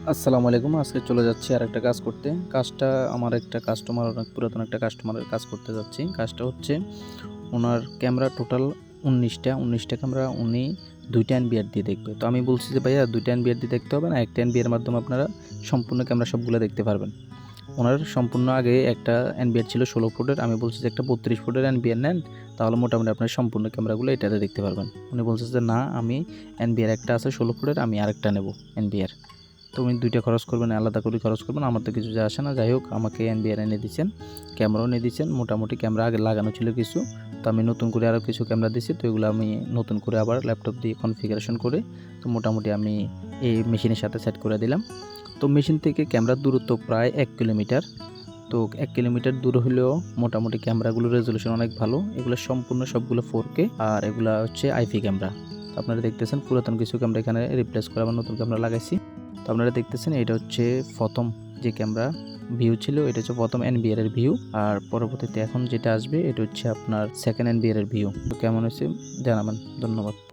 আসসালামু আলাইকুম। আজকে চলে যাচ্ছি আরেকটা কাজ করতে। কাজটা আমার একটা কাস্টমার, অনেক পুরাতন একটা কাস্টমারের কাজ করতে যাচ্ছি। কাজটা হচ্ছে ওনার ক্যামেরা টোটাল ১৯টা ক্যামেরা উনি ২ টা এনবিআর দিয়ে দেখবে। তো আমি বলছি যে, "ভাইয়া ২ টা এনবিআর দিয়ে দেখতে হবে না, একটা এনবিআর এর মাধ্যমে আপনারা সম্পূর্ণ ক্যামেরা সবগুলা দেখতে পারবেন।" ওনার সম্পূর্ণ আগে একটা এনবিআর ছিল ১৬ ফুটের। আমি বলছি যে, "একটা ৩২ ফুটের এনবিআর নেন, তাহলে মোটামুটি আপনার সম্পূর্ণ ক্যামেরাগুলো এটাতে দেখতে পারবেন।" উনি বলছে যে, "না, আমি এনবিআর একটা আছে ১৬ ফুটের, আমি আরেকটা নেব এনবিআর।" তো উনি ২ টা খরচ করবেন, আলাদা করে খরচ করবেন। আমার তো কিছু যায় আসে না। যাই হোক, আমাকে এনবিআর এনে দিছেন, ক্যামেরাও এনে দিছেন। মোটামুটি ক্যামেরা আগে লাগানো ছিল কিছু। তো আমি নতুন করে আরও কিছু ক্যামেরা দিছি। তো এগুলো আমি নতুন করে আবার ল্যাপটপ দিয়ে কনফিগারেশন করে তো মোটামুটি আমি এই মেশিনের সাথে সেট করে দিলাম। তো মেশিন থেকে ক্যামেরার দূরত্ব প্রায় ১ কিলোমিটার। তো ১ কিলোমিটার দূর হলেও মোটামুটি ক্যামেরাগুলোর রেজোলিউশন অনেক ভালো। এগুলো সম্পূর্ণ সবগুলো 4K, আর এগুলা হচ্ছে আইপি ক্যামেরা। তো আপনারা দেখতেছেন পুরাতন কিছু ক্যামেরা এখানে রিপ্লেস করে আবার নতুন ক্যামেরা লাগাইছি। তো আপনারা দেখতেছেন এটা হচ্ছে ১ম যে ক্যামেরা ভিউ ছিল, এটা হচ্ছে ১ম এনবিআর এর ভিউ। আর পরবর্তীতে এখন যেটা আসবে এটা হচ্ছে আপনার 2nd এনবিআর এর ভিউ। তো কেমন হয়েছে জানাবেন। ধন্যবাদ।